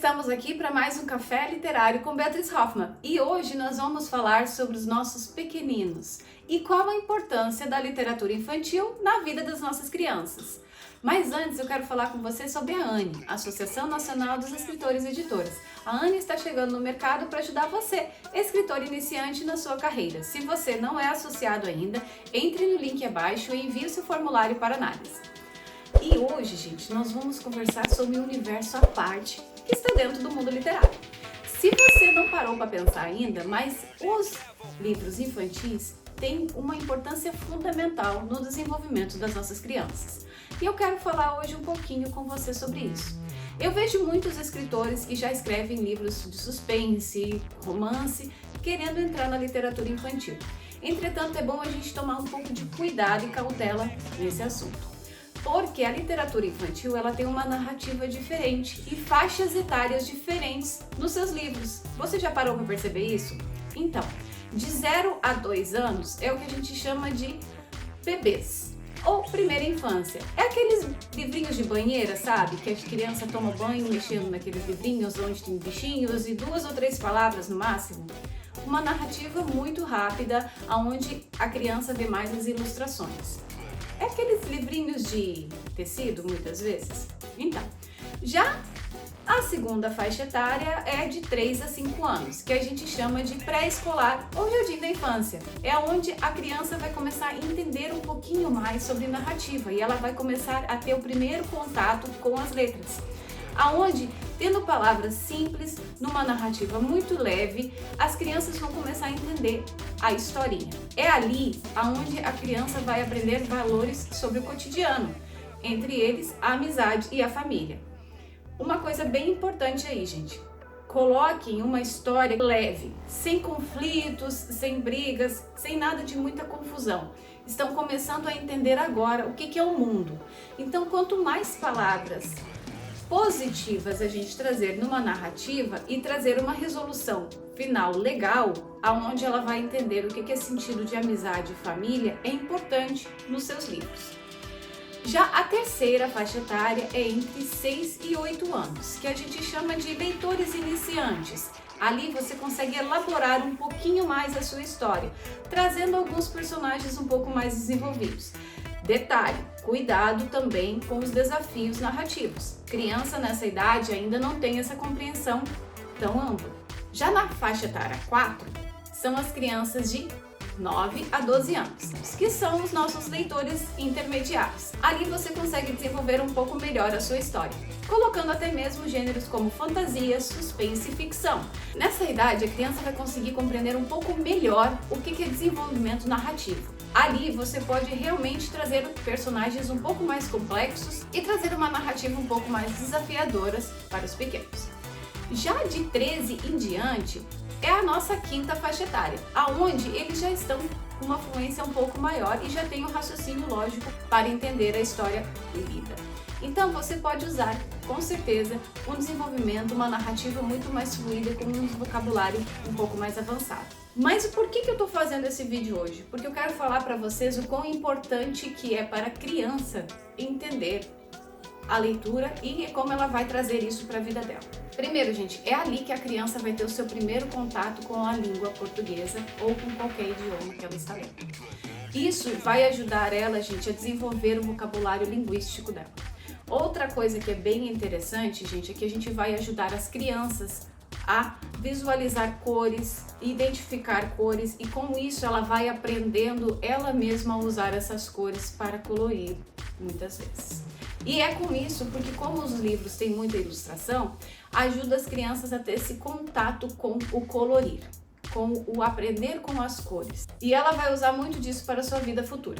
estamos aqui para mais um Café Literário com Beatriz Hoffmann e hoje nós vamos falar sobre os nossos pequeninos e qual a importância da literatura infantil na vida das nossas crianças. Mas antes eu quero falar com você sobre a ANE, Associação Nacional dos Escritores e Editores. A ANE está chegando no mercado para ajudar você, escritor iniciante, na sua carreira. Se você não é associado ainda, entre no link abaixo e envie o seu formulário para análise. E hoje, gente, nós vamos conversar sobre um universo à parte que está dentro do mundo literário. Se você não parou para pensar ainda, mas os livros infantis têm uma importância fundamental no desenvolvimento das nossas crianças. E eu quero falar hoje um pouquinho com você sobre isso. Eu vejo muitos escritores que já escrevem livros de suspense, romance, querendo entrar na literatura infantil. Entretanto, é bom a gente tomar um pouco de cuidado e cautela nesse assunto. Porque a literatura infantil ela tem uma narrativa diferente e faixas etárias diferentes nos seus livros. Você já parou para perceber isso? Então, de 0 a 2 anos é o que a gente chama de bebês ou primeira infância. É aqueles livrinhos de banheira, sabe? Que a criança toma banho mexendo naqueles livrinhos onde tem bichinhos e 2 ou 3 palavras no máximo. Uma narrativa muito rápida, onde a criança vê mais as ilustrações. É aqueles livrinhos de tecido, muitas vezes. Então, já a segunda faixa etária é de 3 a 5 anos, que a gente chama de pré-escolar ou jardim da infância. É onde a criança vai começar a entender um pouquinho mais sobre narrativa e ela vai começar a ter o primeiro contato com as letras. Aonde, tendo palavras simples, numa narrativa muito leve, as crianças vão começar a entender a historinha. É ali aonde a criança vai aprender valores sobre o cotidiano, entre eles a amizade e a família. Uma coisa bem importante aí, gente, coloquem uma história leve, sem conflitos, sem brigas, sem nada de muita confusão. Estão começando a entender agora o que é o mundo. Então, quanto mais palavras positivas a gente trazer numa narrativa e trazer uma resolução final legal, aonde ela vai entender o que é sentido de amizade e família, é importante nos seus livros. Já a terceira faixa etária é entre 6 e 8 anos, que a gente chama de leitores iniciantes. Ali você consegue elaborar um pouquinho mais a sua história, trazendo alguns personagens um pouco mais desenvolvidos. Detalhe, cuidado também com os desafios narrativos. Criança nessa idade ainda não tem essa compreensão tão ampla. Já na faixa etária 4, são as crianças de 9 a 12 anos, que são os nossos leitores intermediários. Ali você consegue desenvolver um pouco melhor a sua história, colocando até mesmo gêneros como fantasia, suspense e ficção. Nessa idade, a criança vai conseguir compreender um pouco melhor o que é desenvolvimento narrativo. Ali você pode realmente trazer personagens um pouco mais complexos e trazer uma narrativa um pouco mais desafiadora para os pequenos. Já de 13 em diante é a nossa quinta faixa etária, aonde eles já estão com uma fluência um pouco maior e já têm um raciocínio lógico para entender a história lida. Então você pode usar, com certeza, um desenvolvimento, uma narrativa muito mais fluida com um vocabulário um pouco mais avançado. Mas por que eu estou fazendo esse vídeo hoje? Porque eu quero falar para vocês o quão importante que é para a criança entender a leitura e como ela vai trazer isso para a vida dela. Primeiro, gente, é ali que a criança vai ter o seu primeiro contato com a língua portuguesa ou com qualquer idioma que ela está lendo. Isso vai ajudar ela, gente, a desenvolver o vocabulário linguístico dela. Outra coisa que é bem interessante, gente, é que a gente vai ajudar as crianças a visualizar cores, identificar cores e com isso ela vai aprendendo ela mesma a usar essas cores para colorir muitas vezes. E é com isso, porque como os livros têm muita ilustração, ajuda as crianças a ter esse contato com o colorir, com o aprender com as cores. E ela vai usar muito disso para a sua vida futura.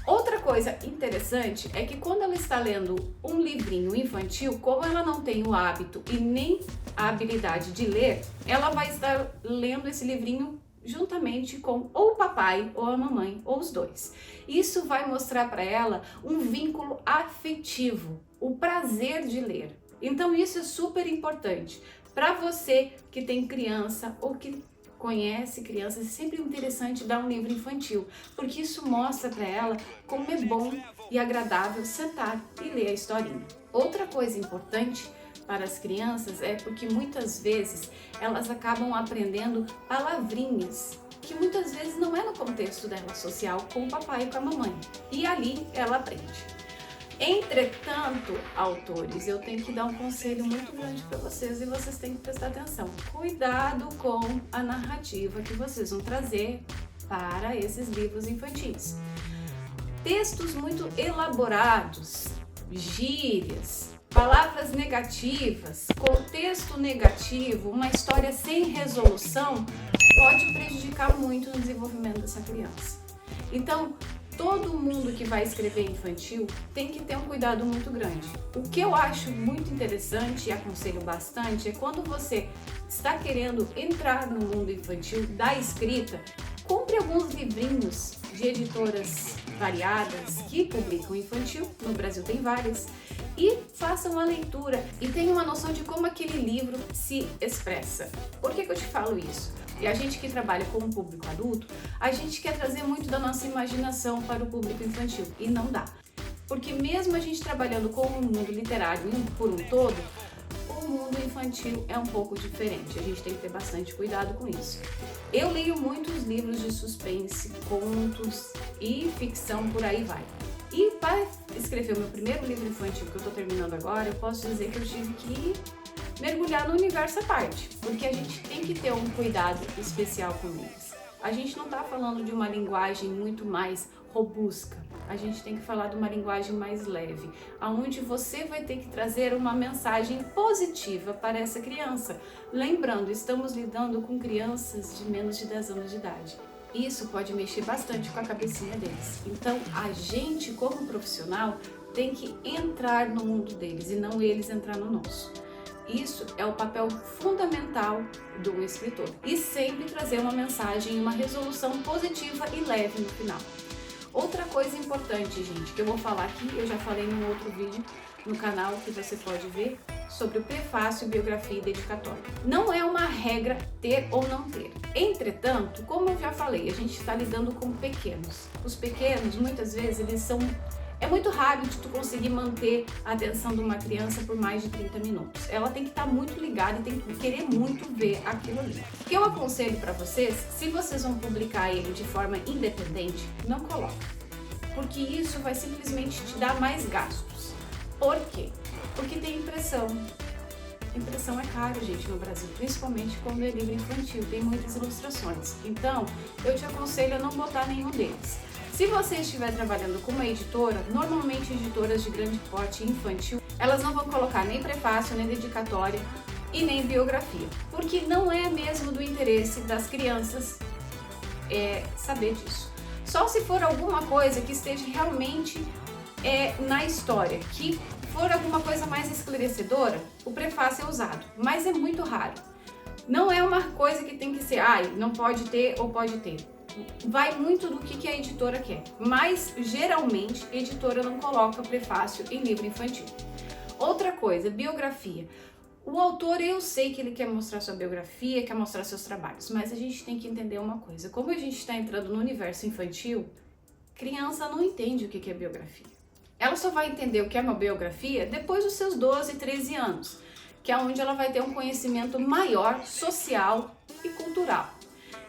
Outra coisa interessante é que quando ela está lendo um livrinho infantil, como ela não tem o hábito e nem a habilidade de ler, ela vai estar lendo esse livrinho juntamente com ou o papai ou a mamãe, ou os dois. Isso vai mostrar para ela um vínculo afetivo, o prazer de ler. Então isso é super importante. Para você que tem criança ou que conhece crianças, é sempre interessante dar um livro infantil, porque isso mostra para ela como é bom e agradável sentar e ler a historinha. Outra coisa importante para as crianças é porque muitas vezes elas acabam aprendendo palavrinhas que muitas vezes não é no contexto dela social com o papai e com a mamãe. E ali ela aprende. Entretanto, autores, eu tenho que dar um conselho muito grande para vocês e vocês têm que prestar atenção. Cuidado com a narrativa que vocês vão trazer para esses livros infantis. Textos muito elaborados, gírias, palavras negativas, contexto negativo, uma história sem resolução pode prejudicar muito no desenvolvimento dessa criança. Então, todo mundo que vai escrever infantil tem que ter um cuidado muito grande. O que eu acho muito interessante e aconselho bastante é quando você está querendo entrar no mundo infantil da escrita, compre alguns livrinhos de editoras variadas que publicam infantil, no Brasil tem várias, e faça uma leitura e tenha uma noção de como aquele livro se expressa. Por que eu te falo isso? E a gente que trabalha com o público adulto, a gente quer trazer muito da nossa imaginação para o público infantil e não dá. Porque mesmo a gente trabalhando com o mundo literário por um todo, o mundo infantil é um pouco diferente. A gente tem que ter bastante cuidado com isso. Eu leio muitos livros de suspense, contos e ficção, por aí vai. E para escrever o meu primeiro livro infantil, que eu estou terminando agora, eu posso dizer que eu tive que mergulhar no universo à parte, porque a gente tem que ter um cuidado especial com eles. A gente não está falando de uma linguagem muito mais robusta, a gente tem que falar de uma linguagem mais leve, onde você vai ter que trazer uma mensagem positiva para essa criança. Lembrando, estamos lidando com crianças de menos de 10 anos de idade. Isso pode mexer bastante com a cabecinha deles. Então, a gente, como profissional, tem que entrar no mundo deles e não eles entrar no nosso. Isso é o papel fundamental de um escritor. E sempre trazer uma mensagem, uma resolução positiva e leve no final. Outra coisa importante, gente, que eu vou falar aqui, eu já falei num outro vídeo no canal que você pode ver, sobre o prefácio, biografia e dedicatória. Não é uma regra ter ou não ter. Entretanto, como eu já falei, a gente está lidando com pequenos. Os pequenos, muitas vezes, eles são... É muito raro de tu conseguir manter a atenção de uma criança por mais de 30 minutos. Ela tem que estar muito ligada e tem que querer muito ver aquilo ali. O que eu aconselho para vocês, se vocês vão publicar ele de forma independente, não coloque. Porque isso vai simplesmente te dar mais gastos. Por quê? Porque tem impressão. Impressão é caro, gente, no Brasil, principalmente quando é livro infantil, tem muitas ilustrações. Então, eu te aconselho a não botar nenhum deles. Se você estiver trabalhando com uma editora, normalmente editoras de grande porte infantil, elas não vão colocar nem prefácio, nem dedicatória e nem biografia, porque não é mesmo do interesse das crianças saber disso. Só se for alguma coisa que esteja realmente na história, que for alguma coisa mais esclarecedora, o prefácio é usado, mas é muito raro. Não é uma coisa que tem que ser, não pode ter ou pode ter. Vai muito do que a editora quer, mas geralmente a editora não coloca prefácio em livro infantil. Outra coisa, biografia. O autor, eu sei que ele quer mostrar sua biografia, quer mostrar seus trabalhos, mas a gente tem que entender uma coisa. Como a gente está entrando no universo infantil, criança não entende o que é biografia. Ela só vai entender o que é uma biografia depois dos seus 12, 13 anos, que é onde ela vai ter um conhecimento maior, social e cultural.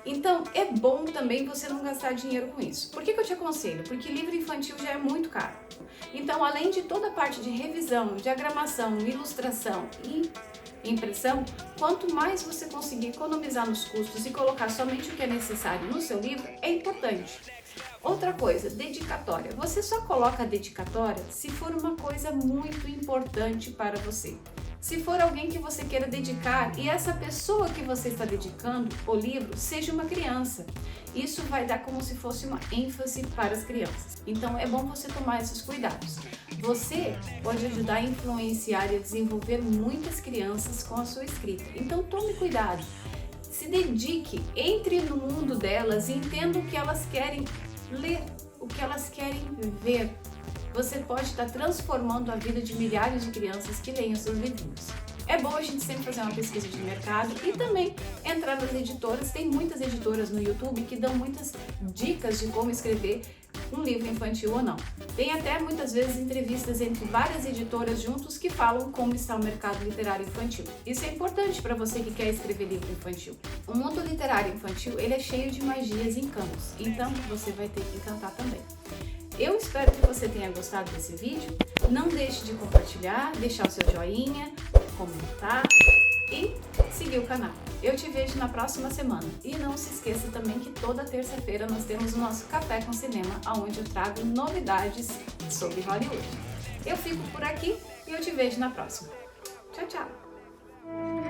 Então, é bom também você não gastar dinheiro com isso. Por que eu te aconselho? Porque livro infantil já é muito caro. Então, além de toda a parte de revisão, diagramação, ilustração e impressão, quanto mais você conseguir economizar nos custos e colocar somente o que é necessário no seu livro, é importante. Outra coisa, dedicatória. Você só coloca a dedicatória se for uma coisa muito importante para você. Se for alguém que você queira dedicar e essa pessoa que você está dedicando o livro seja uma criança, isso vai dar como se fosse uma ênfase para as crianças. Então é bom você tomar esses cuidados. Você pode ajudar a influenciar e a desenvolver muitas crianças com a sua escrita. Então tome cuidado, se dedique, entre no mundo delas e entenda o que elas querem ler, o que elas querem ver. Você pode estar transformando a vida de milhares de crianças que leem os seus livrinhos. É bom a gente sempre fazer uma pesquisa de mercado e também entrar nas editoras. Tem muitas editoras no YouTube que dão muitas dicas de como escrever um livro infantil ou não. Tem até muitas vezes entrevistas entre várias editoras juntos que falam como está o mercado literário infantil. Isso é importante para você que quer escrever livro infantil. O mundo literário infantil ele é cheio de magias e encantos, então você vai ter que encantar também. Eu espero que você tenha gostado desse vídeo. Não deixe de compartilhar, deixar o seu joinha, comentar e seguir o canal. Eu te vejo na próxima semana. E não se esqueça também que toda terça-feira nós temos o nosso Café com Cinema, onde eu trago novidades sobre Hollywood. Eu fico por aqui e eu te vejo na próxima. Tchau, tchau!